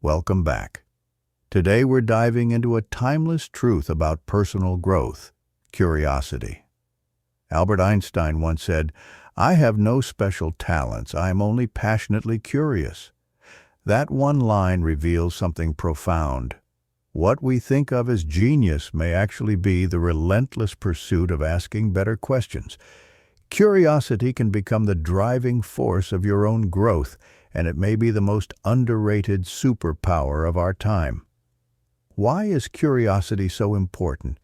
Welcome back. Today we're diving into a timeless truth about personal growth, curiosity. Albert Einstein once said, "I have no special talents, I am only passionately curious." That one line reveals something profound. What we think of as genius may actually be the relentless pursuit of asking better questions. Curiosity can become the driving force of your own growth, and it may be the most underrated superpower of our time. Why is curiosity so important?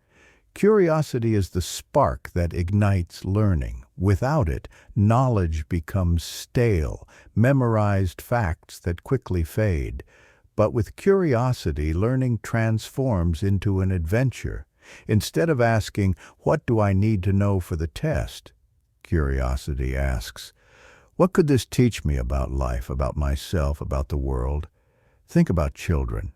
Curiosity is the spark that ignites learning. Without it, knowledge becomes stale, memorized facts that quickly fade. But with curiosity, learning transforms into an adventure. Instead of asking, "What do I need to know for the test?" curiosity asks, "What could this teach me about life, about myself, about the world?" Think about children.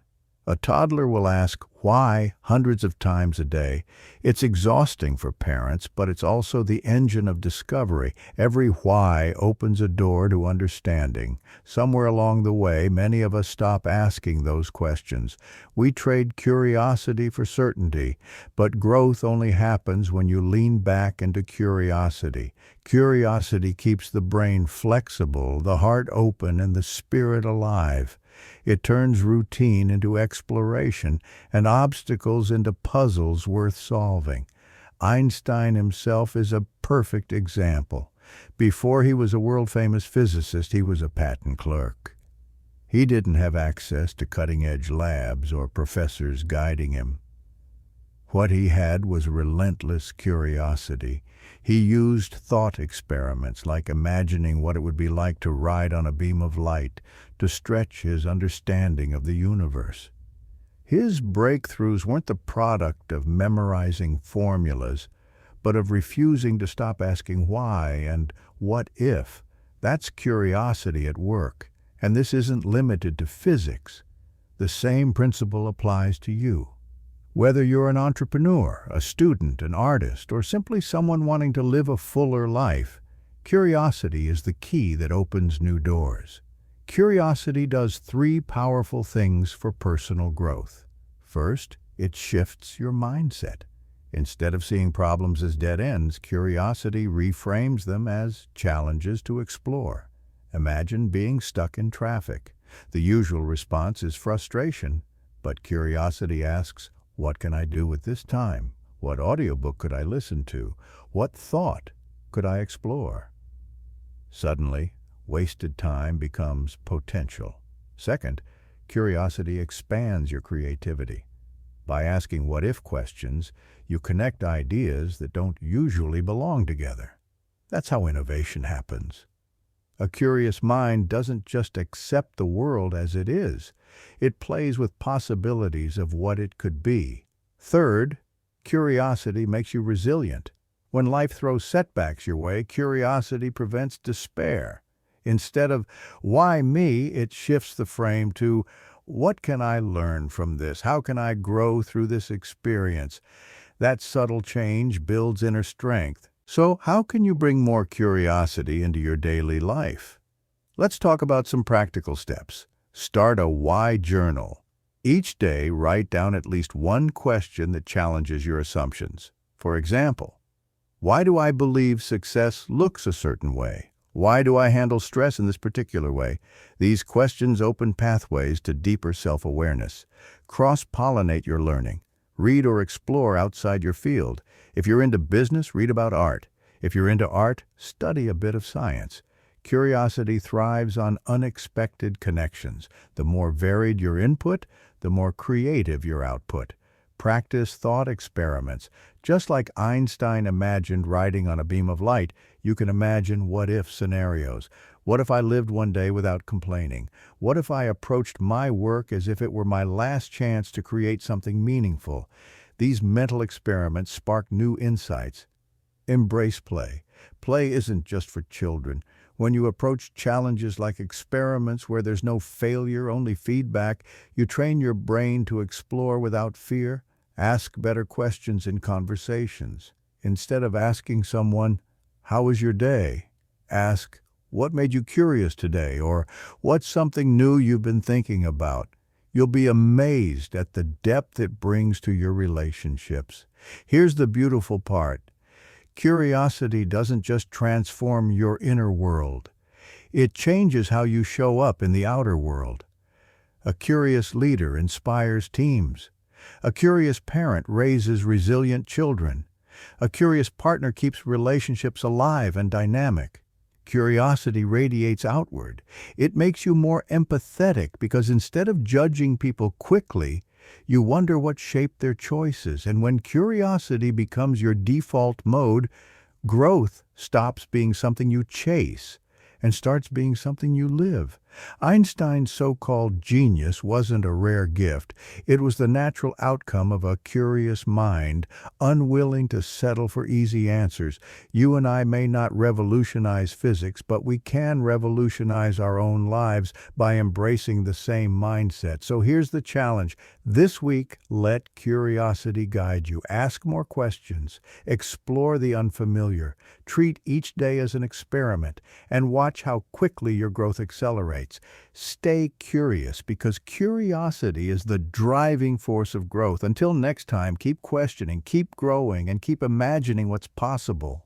A toddler will ask why hundreds of times a day. It's exhausting for parents, but it's also the engine of discovery. Every why opens a door to understanding. Somewhere along the way, many of us stop asking those questions. We trade curiosity for certainty, but growth only happens when you lean back into curiosity. Curiosity keeps the brain flexible, the heart open, and the spirit alive. It turns routine into exploration and obstacles into puzzles worth solving. Einstein himself is a perfect example. Before he was a world-famous physicist, he was a patent clerk. He didn't have access to cutting-edge labs or professors guiding him. What he had was relentless curiosity. He used thought experiments, like imagining what it would be like to ride on a beam of light, to stretch his understanding of the universe. His breakthroughs weren't the product of memorizing formulas, but of refusing to stop asking why and what if. That's curiosity at work, and this isn't limited to physics. The same principle applies to you. Whether you're an entrepreneur, a student, an artist, or simply someone wanting to live a fuller life, curiosity is the key that opens new doors. Curiosity does three powerful things for personal growth. First, it shifts your mindset. Instead of seeing problems as dead ends, curiosity reframes them as challenges to explore. Imagine being stuck in traffic. The usual response is frustration, but curiosity asks, "What can I do with this time? What audiobook could I listen to? What thought could I explore?" Suddenly, wasted time becomes potential. Second, curiosity expands your creativity. By asking what-if questions, you connect ideas that don't usually belong together. That's how innovation happens. A curious mind doesn't just accept the world as it is. It plays with possibilities of what it could be. Third, curiosity makes you resilient. When life throws setbacks your way, curiosity prevents despair. Instead of "why me?" it shifts the frame to "what can I learn from this? How can I grow through this experience?" That subtle change builds inner strength. So, how can you bring more curiosity into your daily life? Let's talk about some practical steps. Start a why journal. Each day, write down at least one question that challenges your assumptions. For example, why do I believe success looks a certain way? Why do I handle stress in this particular way? These questions open pathways to deeper self-awareness. Cross-pollinate your learning. Read or explore outside your field. If you're into business, read about art. If you're into art, study a bit of science. Curiosity thrives on unexpected connections. The more varied your input, the more creative your output. Practice thought experiments. Just like Einstein imagined riding on a beam of light, you can imagine what-if scenarios. What if I lived one day without complaining? What if I approached my work as if it were my last chance to create something meaningful? These mental experiments spark new insights. Embrace play. Play isn't just for children. When you approach challenges like experiments where there's no failure, only feedback, you train your brain to explore without fear. Ask better questions in conversations. Instead of asking someone, "How was your day?" ask, "What made you curious today?" or "What's something new you've been thinking about?" You'll be amazed at the depth it brings to your relationships. Here's the beautiful part. Curiosity doesn't just transform your inner world. It changes how you show up in the outer world. A curious leader inspires teams. A curious parent raises resilient children. A curious partner keeps relationships alive and dynamic. Curiosity radiates outward. It makes you more empathetic because instead of judging people quickly, you wonder what shaped their choices. And when curiosity becomes your default mode, growth stops being something you chase and starts being something you live. Einstein's so-called genius wasn't a rare gift. It was the natural outcome of a curious mind, unwilling to settle for easy answers. You and I may not revolutionize physics, but we can revolutionize our own lives by embracing the same mindset. So here's the challenge. This week, let curiosity guide you. Ask more questions. Explore the unfamiliar. Treat each day as an experiment, and watch how quickly your growth accelerates. Stay curious because curiosity is the driving force of growth. Until next time, keep questioning, keep growing, and keep imagining what's possible.